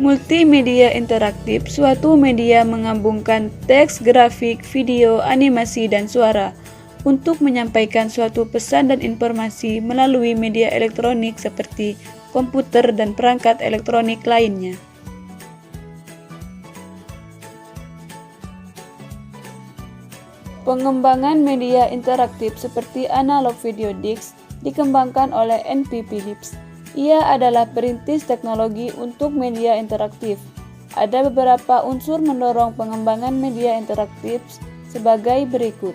Multimedia interaktif suatu media menggabungkan teks, grafik, video, animasi, dan suara untuk menyampaikan suatu pesan dan informasi melalui media elektronik seperti komputer dan perangkat elektronik lainnya. Pengembangan media interaktif seperti analog video disc dikembangkan oleh N.P. Philips. Ia adalah perintis teknologi untuk media interaktif. Ada beberapa unsur mendorong pengembangan media interaktif sebagai berikut.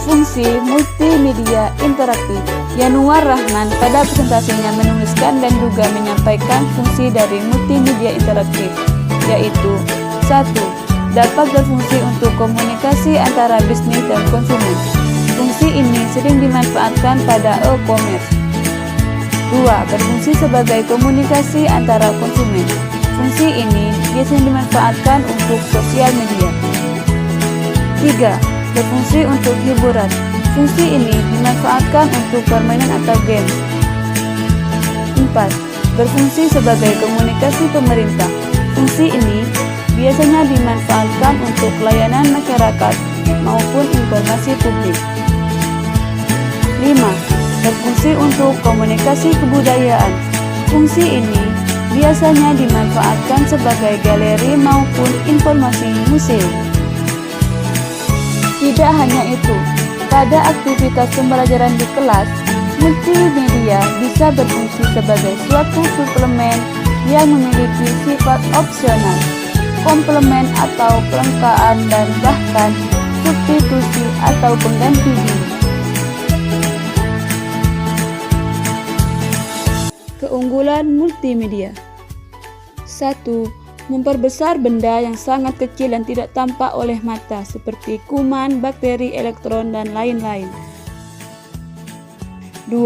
Fungsi multimedia interaktif. Yanuar Rahman pada presentasinya menuliskan dan juga menyampaikan fungsi dari multimedia interaktif, yaitu 1. Dapat berfungsi untuk komunikasi antara bisnis dan konsumen. Fungsi ini sering dimanfaatkan pada e-commerce. 2. Berfungsi sebagai komunikasi antara konsumen. Fungsi ini biasanya dimanfaatkan untuk sosial media. 3. Berfungsi untuk hiburan. Fungsi ini dimanfaatkan untuk permainan atau game. 4. Berfungsi sebagai komunikasi pemerintah. Fungsi ini biasanya dimanfaatkan untuk layanan masyarakat maupun informasi publik. 5. Berfungsi untuk komunikasi kebudayaan. Fungsi ini biasanya dimanfaatkan sebagai galeri maupun informasi museum. Tidak hanya itu, pada aktivitas pembelajaran di kelas, multimedia bisa berfungsi sebagai suatu suplemen yang memiliki sifat opsional, komplement atau pelengkapan dan bahkan substitusi atau pengganti diri. Keunggulan multimedia. 1. Memperbesar benda yang sangat kecil dan tidak tampak oleh mata seperti kuman, bakteri, elektron, dan lain-lain. 2.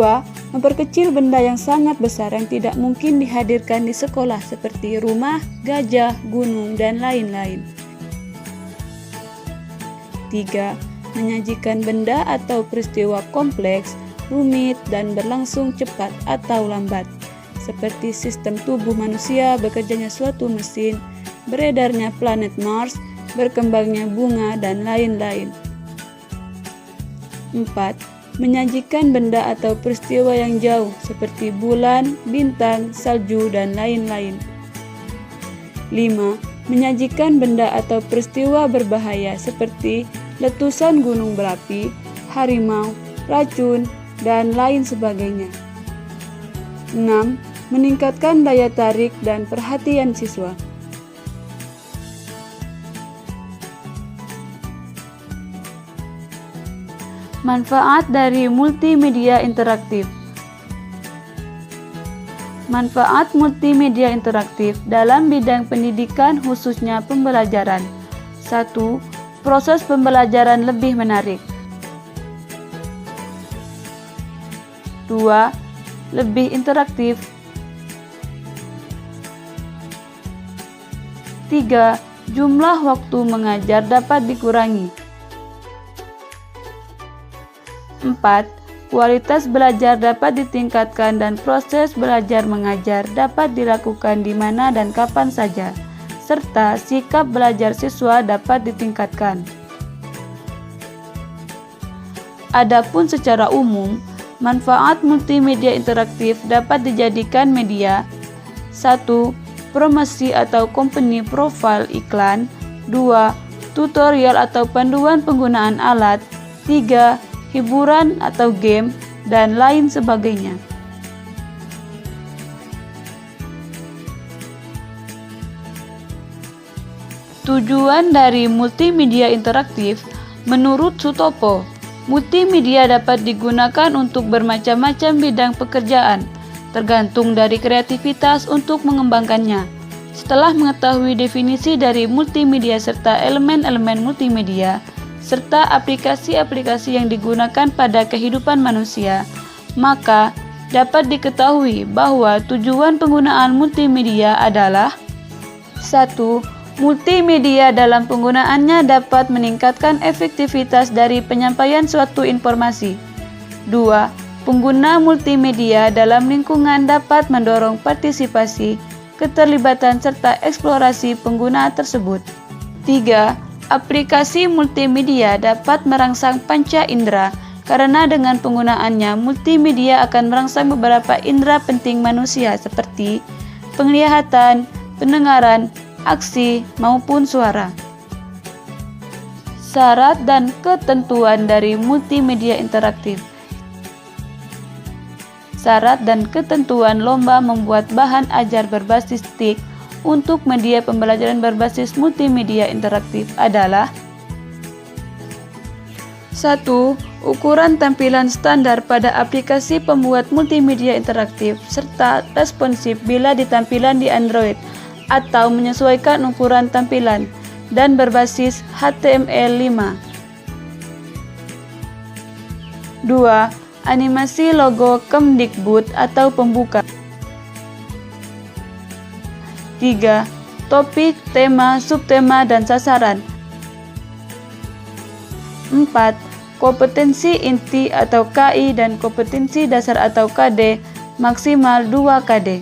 Memperkecil benda yang sangat besar yang tidak mungkin dihadirkan di sekolah seperti rumah, gajah, gunung, dan lain-lain. 3. Menyajikan benda atau peristiwa kompleks, rumit, dan berlangsung cepat atau lambat, seperti sistem tubuh manusia, bekerjanya suatu mesin, beredarnya planet Mars, berkembangnya bunga, dan lain-lain. 4. Menyajikan benda atau peristiwa yang jauh, seperti bulan, bintang, salju, dan lain-lain. 5. Menyajikan benda atau peristiwa berbahaya, seperti letusan gunung berapi, harimau, racun, dan lain sebagainya. 6. Meningkatkan daya tarik dan perhatian siswa. Manfaat dari multimedia interaktif. Manfaat multimedia interaktif dalam bidang pendidikan khususnya pembelajaran. 1. Proses pembelajaran lebih menarik. 2. Lebih interaktif. 3. Jumlah waktu mengajar dapat dikurangi. 4. Kualitas belajar dapat ditingkatkan dan proses belajar mengajar dapat dilakukan di mana dan kapan saja, serta sikap belajar siswa dapat ditingkatkan. Adapun secara umum, manfaat multimedia interaktif dapat dijadikan media 1. Promosi atau company profile iklan. 2. Tutorial atau panduan penggunaan alat. 3. Hiburan atau game, dan lain sebagainya. Tujuan dari multimedia interaktif. Menurut Sutopo, multimedia dapat digunakan untuk bermacam-macam bidang pekerjaan, tergantung dari kreativitas untuk mengembangkannya. Setelah mengetahui definisi dari multimedia serta elemen-elemen multimedia, serta aplikasi-aplikasi yang digunakan pada kehidupan manusia, maka dapat diketahui bahwa tujuan penggunaan multimedia adalah: 1. Multimedia dalam penggunaannya dapat meningkatkan efektivitas dari penyampaian suatu informasi. 2. Pengguna multimedia dalam lingkungan dapat mendorong partisipasi, keterlibatan, serta eksplorasi pengguna tersebut. 3. Aplikasi multimedia dapat merangsang panca indera, karena dengan penggunaannya multimedia akan merangsang beberapa indera penting manusia seperti penglihatan, pendengaran, aksi, maupun suara. Syarat dan ketentuan dari multimedia interaktif. Syarat dan ketentuan lomba membuat bahan ajar berbasis TIK untuk media pembelajaran berbasis multimedia interaktif adalah: 1. Ukuran tampilan standar pada aplikasi pembuat multimedia interaktif serta responsif bila di tampilan di Android, atau menyesuaikan ukuran tampilan, dan berbasis HTML5. 2. Animasi logo Kemdikbud atau pembuka. 3. Topik, tema, subtema, dan sasaran. 4. Kompetensi inti atau KI dan kompetensi dasar atau KD maksimal 2 KD.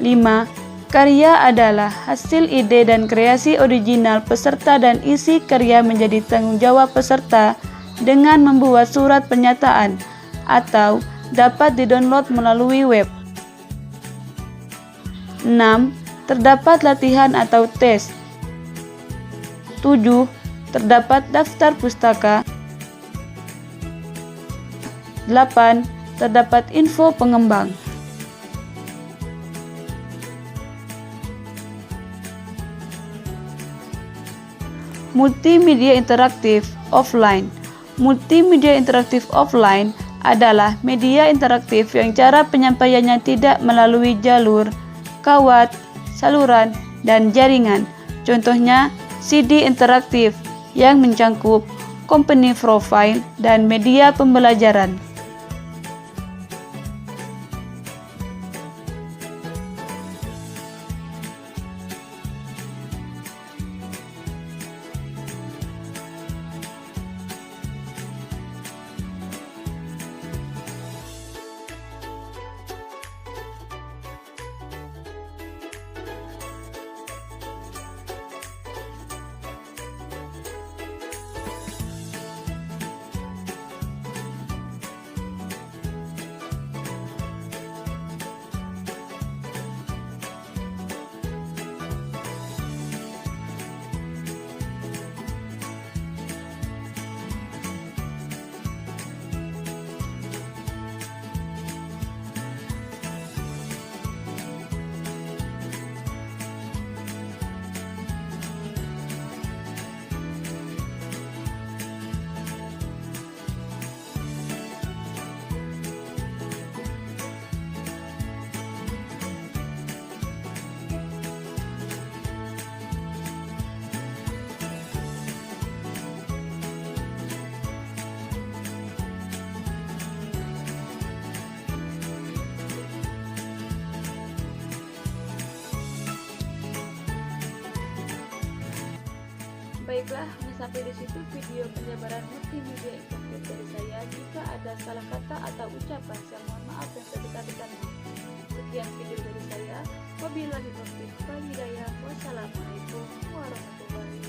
5. Karya adalah hasil ide dan kreasi original peserta dan isi karya menjadi tanggung jawab peserta dengan membuat surat pernyataan atau dapat didownload melalui web. 6. Terdapat latihan atau tes. 7. Terdapat daftar pustaka. 8. Terdapat info pengembang. Multimedia interaktif offline. Multimedia interaktif offline adalah media interaktif yang cara penyampaiannya tidak melalui jalur, kawat, saluran, dan jaringan. Contohnya, CD interaktif yang mencangkup company profile dan media pembelajaran. Baiklah, sampai di situ video penjabaran multimedia interaktif dari saya. Jika ada salah kata atau ucapan, saya mohon maaf yang sebesar-besarnya. Sekian video dari saya. Wabillahi taufiq wal hidayah. Wassalamualaikum warahmatullahi wabarakatuh.